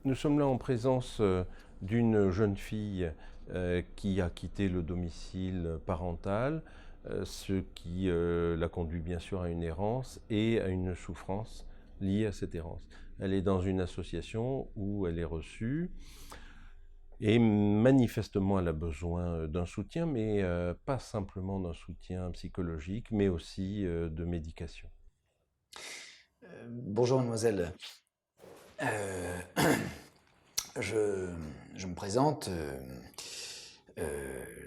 Nous sommes là en présence d'une jeune fille qui a quitté le domicile parental, ce qui la conduit bien sûr à une errance et à une souffrance liée à cette errance. Elle est dans une association où elle est reçue et manifestement elle a besoin d'un soutien, mais pas simplement d'un soutien psychologique, mais aussi de médication. Bonjour mademoiselle. Euh, je, je me présente.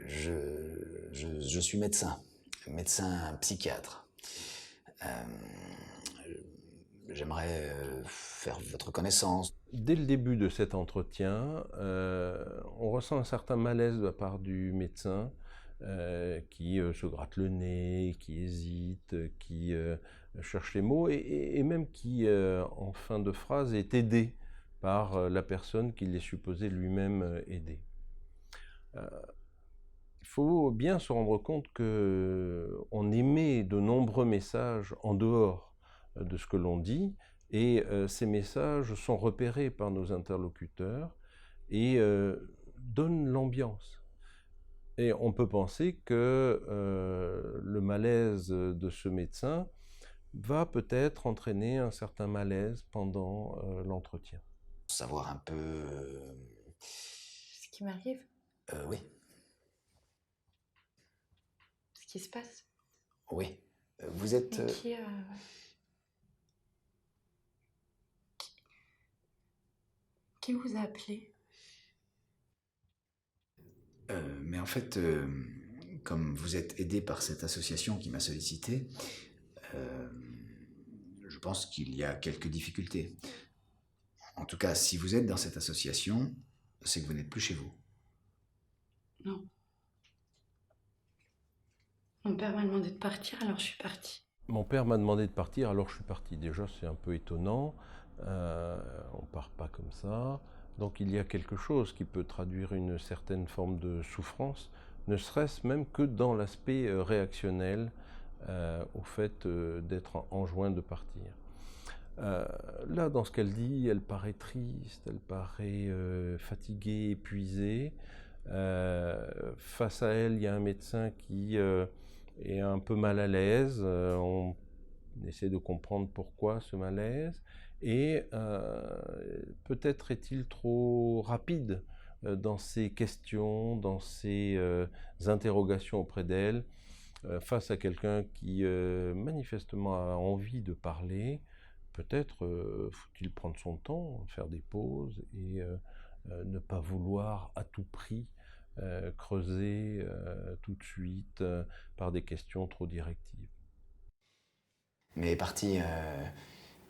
Je suis médecin psychiatre. Euh, J'aimerais faire votre connaissance. Dès le début de cet entretien, on ressent un certain malaise de la part du médecin qui se gratte le nez, qui hésite, qui cherche les mots et même qui, en fin de phrase, est aidé par la personne qu'il est supposé lui-même aider. Il faut bien se rendre compte qu'on émet de nombreux messages en dehors de ce que l'on dit, et ces messages sont repérés par nos interlocuteurs et donnent l'ambiance. Et on peut penser que le malaise de ce médecin va peut-être entraîner un certain malaise pendant l'entretien. Savoir un peu. Ce qui m'arrive, Oui, ce qui se passe. oui. Vous êtes. Mais qui vous a appelé? Mais en fait, comme vous êtes aidé par cette association qui m'a sollicité, euh, je pense qu'il y a quelques difficultés. En tout cas, si vous êtes dans cette association, c'est que vous n'êtes plus chez vous. Non. Mon père m'a demandé de partir, alors je suis partie. Mon père m'a demandé de partir, alors je suis parti. Déjà, c'est un peu étonnant. On part pas comme ça. Donc il y a quelque chose qui peut traduire une certaine forme de souffrance, ne serait-ce même que dans l'aspect réactionnel au fait d'être enjoint de partir. Là, dans ce qu'elle dit, elle paraît triste, elle paraît fatiguée, épuisée. Face à elle, il y a un médecin qui est un peu mal à l'aise. On essaie de comprendre pourquoi ce malaise. Et peut-être est-il trop rapide dans ses questions, dans ses interrogations auprès d'elle, face à quelqu'un qui manifestement a envie de parler. Peut-être faut-il prendre son temps, faire des pauses et ne pas vouloir à tout prix creuser tout de suite par des questions trop directives. Mais parti,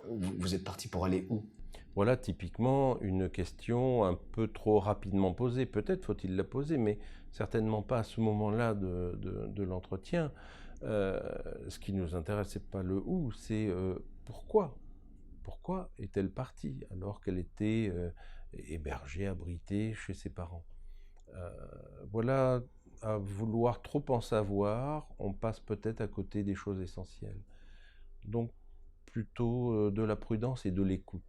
vous êtes parti pour aller où? Voilà typiquement une question un peu trop rapidement posée. Peut-être faut-il la poser, mais certainement pas à ce moment-là de l'entretien. Ce qui nous intéresse, c'est pas le où, c'est pourquoi. Pourquoi est-elle partie alors qu'elle était hébergée, abritée chez ses parents? Voilà, à vouloir trop en savoir, on passe peut-être à côté des choses essentielles. Donc plutôt de la prudence et de l'écoute.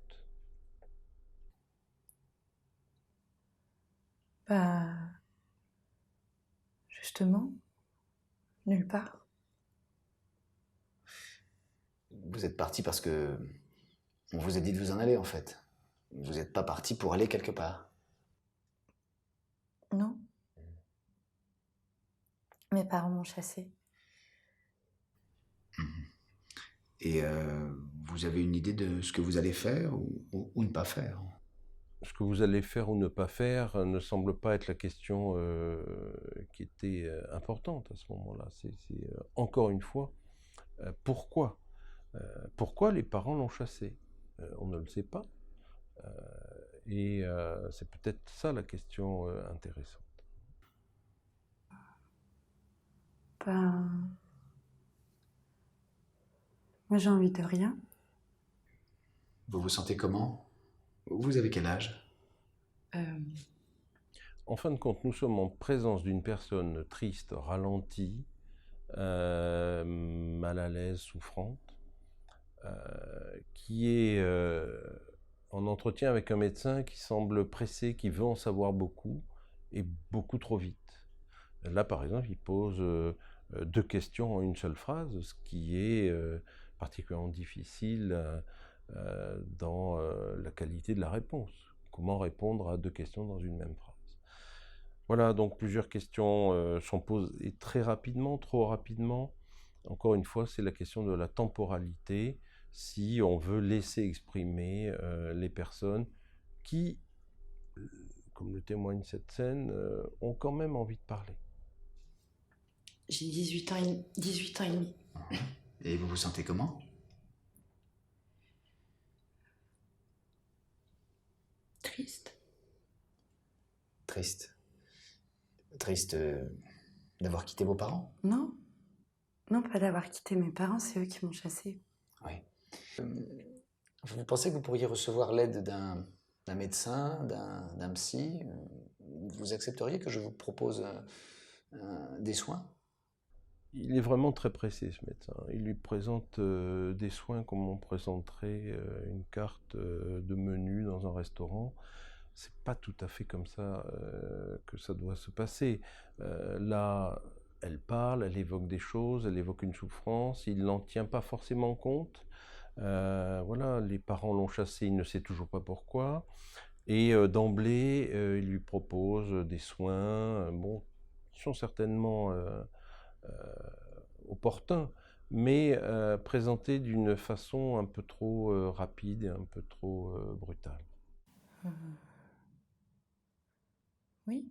Bah, justement, nulle part. Vous êtes parti parce que on vous a dit de vous en aller en fait. Vous n'êtes pas parti pour aller quelque part. Non. Mes parents m'ont chassée. Et vous avez une idée de ce que vous allez faire ou ne pas faire? Ce que vous allez faire ou ne pas faire ne semble pas être la question qui était importante à ce moment-là. C'est encore une fois, pourquoi pourquoi les parents l'ont chassé? On ne le sait pas. Et c'est peut-être ça la question intéressante. Ben, moi j'ai envie de rien. Vous vous sentez comment? Vous avez quel âge? Euh, En fin de compte, nous sommes en présence d'une personne triste, ralentie, mal à l'aise, souffrante, qui est en entretien avec un médecin qui semble pressé, qui veut en savoir beaucoup, et beaucoup trop vite. Là, par exemple, il pose 2 questions en une seule phrase, ce qui est particulièrement difficile dans la qualité de la réponse. Comment répondre à 2 questions dans une même phrase? Voilà, donc plusieurs questions sont posées très rapidement, trop rapidement. Encore une fois, c'est la question de la temporalité, si on veut laisser exprimer les personnes qui, comme le témoigne cette scène, ont quand même envie de parler. J'ai 18 ans et demi. Et vous vous sentez comment? Triste. Triste. Triste d'avoir quitté vos parents? Non. Non, pas d'avoir quitté mes parents, c'est eux qui m'ont chassée. Oui. Vous pensez que vous pourriez recevoir l'aide d'un médecin, d'un psy? Vous accepteriez que je vous propose des soins? Il est vraiment très pressé, ce médecin. Il lui présente des soins comme on présenterait une carte de menu dans un restaurant. C'est pas tout à fait comme ça que ça doit se passer. Là, elle parle, elle évoque des choses, elle évoque une souffrance, il n'en tient pas forcément compte. Voilà, les parents l'ont chassé, il ne sait toujours pas pourquoi. Et d'emblée, il lui propose des soins, bon, qui sont certainement opportuns, mais présentés d'une façon un peu trop rapide et un peu trop brutale. Oui.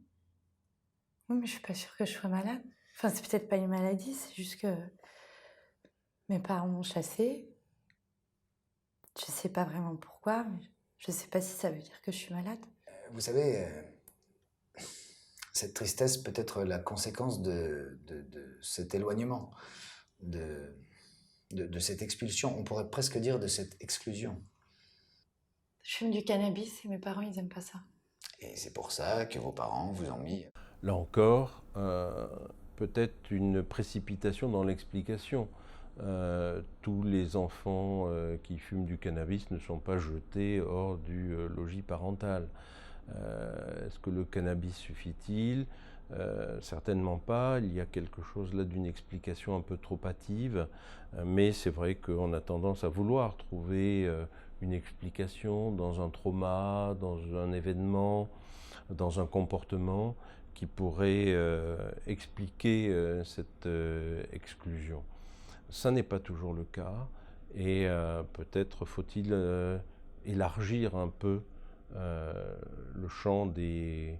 Oui, mais je suis pas sûre que je sois malade. Enfin, c'est peut-être pas une maladie, c'est juste que mes parents m'ont chassée. Je sais pas vraiment pourquoi, mais je sais pas si ça veut dire que je suis malade. Vous savez, cette tristesse peut être la conséquence de cet éloignement, de cette expulsion. On pourrait presque dire de cette exclusion. Je fume du cannabis et mes parents, ils aiment pas ça. Et c'est pour ça que vos parents vous ont mis... Là encore, peut-être une précipitation dans l'explication. Tous les enfants qui fument du cannabis ne sont pas jetés hors du logis parental. Est-ce que le cannabis suffit-il? Certainement pas. Il y a quelque chose là d'une explication un peu trop hâtive, mais c'est vrai qu'on a tendance à vouloir trouver une explication dans un trauma, dans un événement, dans un comportement qui pourrait expliquer cette exclusion. Ça n'est pas toujours le cas, et peut-être faut-il élargir un peu le champ des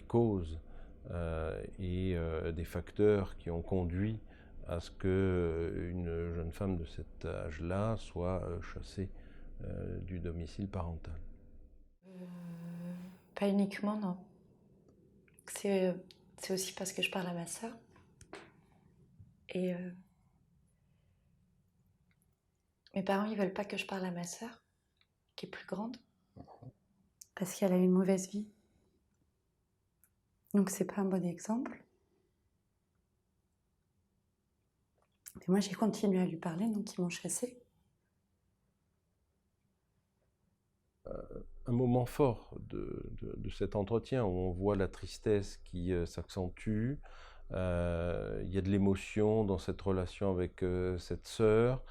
causes et des facteurs qui ont conduit à ce qu'une jeune femme de cet âge-là soit chassée du domicile parental. Pas uniquement, non. C'est aussi parce que je parle à ma sœur. Et mes parents, ils veulent pas que je parle à ma sœur, qui est plus grande, parce qu'elle a eu une mauvaise vie. Donc c'est pas un bon exemple. Mais moi, j'ai continué à lui parler, donc ils m'ont chassée. Un moment fort de cet entretien où on voit la tristesse qui s'accentue. Il y a de l'émotion dans cette relation avec cette sœur.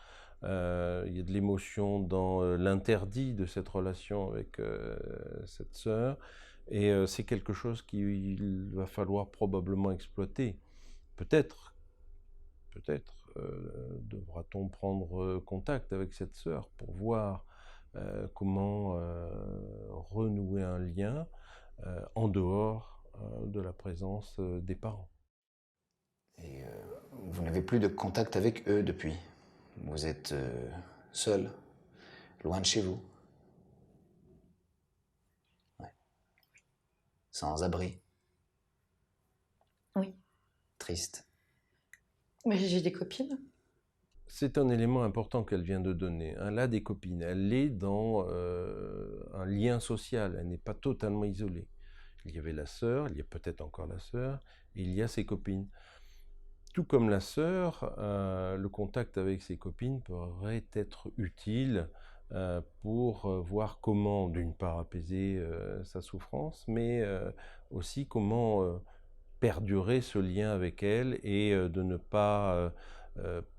Il y a de l'émotion dans l'interdit de cette relation avec cette sœur. Et c'est quelque chose qu'il va falloir probablement exploiter. Peut-être devra-t-on prendre contact avec cette sœur pour voir comment renouer un lien en dehors de la présence des parents. Et vous n'avez plus de contact avec eux depuis. Vous êtes seul, loin de chez vous. Ouais. Sans abri. Oui. Triste. Mais j'ai des copines. C'est un élément important qu'elle vient de donner. Elle a des copines, elle est dans un lien social, elle n'est pas totalement isolée. Il y avait la sœur, il y a peut-être encore la sœur, et il y a ses copines. Tout comme la sœur, le contact avec ses copines pourrait être utile pour voir comment, d'une part, apaiser sa souffrance, mais aussi comment perdurer ce lien avec elle et de ne pas,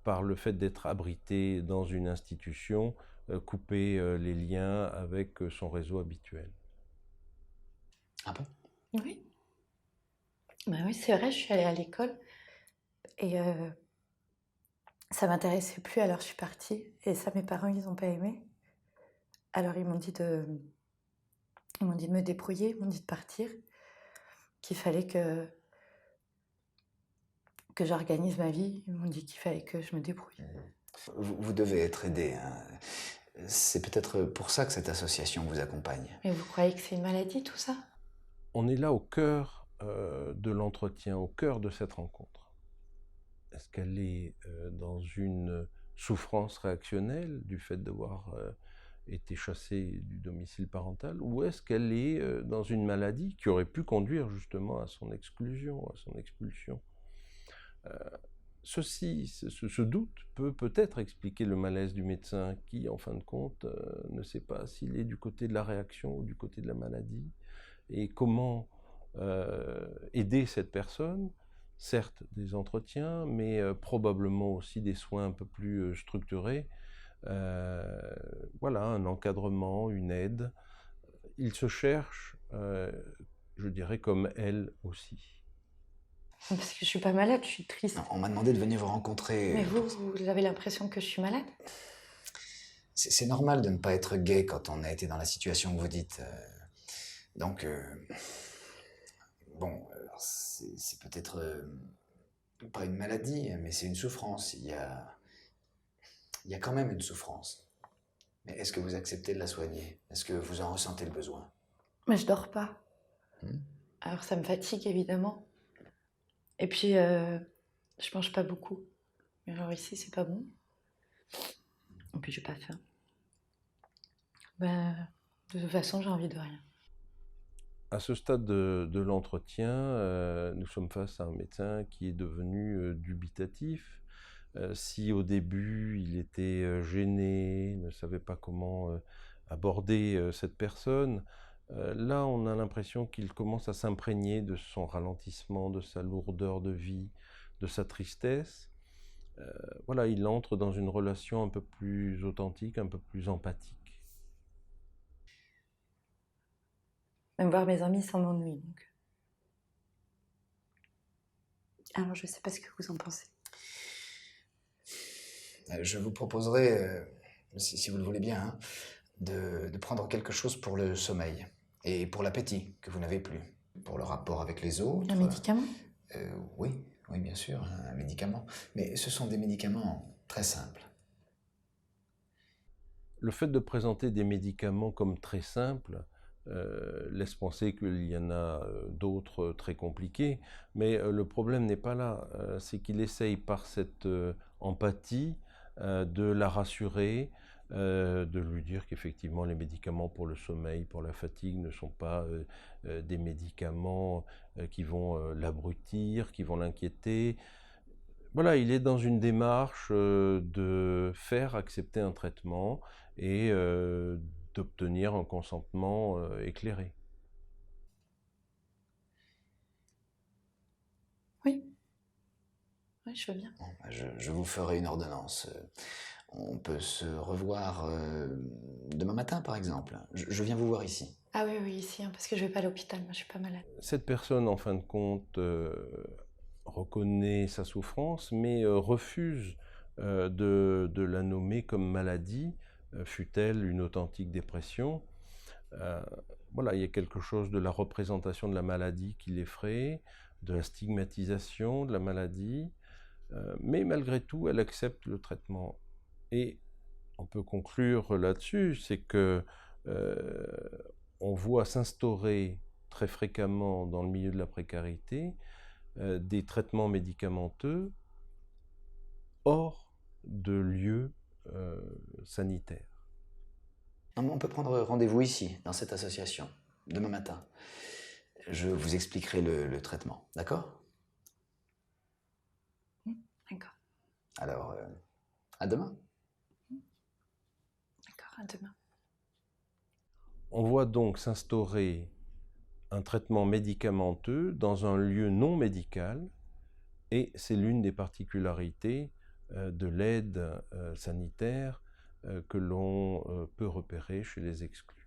par le fait d'être abrité dans une institution, couper les liens avec son réseau habituel. Ah bon? Oui. Bah oui, c'est vrai, je suis allée à l'école et ça m'intéressait plus, alors je suis partie. Et ça, mes parents, ils ont pas aimé. Alors ils m'ont dit de me débrouiller, ils m'ont dit de partir, qu'il fallait que j'organise ma vie. Ils m'ont dit qu'il fallait que je me débrouille. Vous devez être aidé, hein. C'est peut-être pour ça que cette association vous accompagne. Mais vous croyez que c'est une maladie, tout ça? On est là au cœur de l'entretien, au cœur de cette rencontre. Est-ce qu'elle est dans une souffrance réactionnelle du fait d'avoir été chassée du domicile parental, ou est-ce qu'elle est dans une maladie qui aurait pu conduire justement à son exclusion, à son expulsion? Ce doute peut peut-être expliquer le malaise du médecin qui, en fin de compte, ne sait pas s'il est du côté de la réaction ou du côté de la maladie, et comment aider cette personne, certes des entretiens, mais probablement aussi des soins un peu plus structurés, voilà, un encadrement, une aide. Il se cherche, je dirais, comme elle aussi. Parce que je suis pas malade, je suis triste. Non, on m'a demandé de venir vous rencontrer. Mais vous avez l'impression que je suis malade? C'est normal de ne pas être gai quand on a été dans la situation que vous dites. Donc, bon, alors c'est peut-être pas une maladie, mais c'est une souffrance. Il y a quand même une souffrance. Mais est-ce que vous acceptez de la soigner? Est-ce que vous en ressentez le besoin? Mais je dors pas. Hmm. Alors ça me fatigue, évidemment. Et puis, je mange pas beaucoup. Mais alors ici, c'est pas bon. Et puis, j'ai pas faim. Ben, de toute façon, j'ai envie de rien. À ce stade de l'entretien, nous sommes face à un médecin qui est devenu dubitatif. Si au début il était gêné, ne savait pas comment aborder cette personne, là on a l'impression qu'il commence à s'imprégner de son ralentissement, de sa lourdeur de vie, de sa tristesse. Voilà, il entre dans une relation un peu plus authentique, un peu plus empathique. Même voir mes amis, ça m'ennuie, donc. Alors, je sais pas ce que vous en pensez. Je vous proposerai, si vous le voulez bien, hein, de prendre quelque chose pour le sommeil et pour l'appétit que vous n'avez plus, pour le rapport avec les autres. Un médicament? Oui, bien sûr, un médicament. Mais ce sont des médicaments très simples. Le fait de présenter des médicaments comme très simples laisse penser qu'il y en a d'autres très compliqués, mais le problème n'est pas là. C'est qu'il essaye par cette empathie de la rassurer, de lui dire qu'effectivement les médicaments pour le sommeil, pour la fatigue ne sont pas des médicaments qui vont l'abrutir, qui vont l'inquiéter. Voilà, il est dans une démarche de faire accepter un traitement et d'obtenir un consentement éclairé. Oui. Oui, je veux bien. Bon, je vous ferai une ordonnance. On peut se revoir demain matin, par exemple. Je viens vous voir ici. Ah oui, oui, ici, hein, parce que je vais pas à l'hôpital, moi je suis pas malade. Cette personne, en fin de compte, reconnaît sa souffrance, mais refuse de la nommer comme maladie, fût-elle une authentique dépression. Voilà, il y a quelque chose de la représentation de la maladie qui l'effraie, de la stigmatisation de la maladie, mais malgré tout, elle accepte le traitement. Et on peut conclure là-dessus, c'est que on voit s'instaurer très fréquemment dans le milieu de la précarité des traitements médicamenteux hors de lieux sanitaires. On peut prendre rendez-vous ici, dans cette association, demain matin. Je vous expliquerai le traitement, d'accord? D'accord. Alors, à demain. D'accord, À demain. On voit donc s'instaurer un traitement médicamenteux dans un lieu non médical, et c'est l'une des particularités de l'aide sanitaire que l'on peut repérer chez les exclus.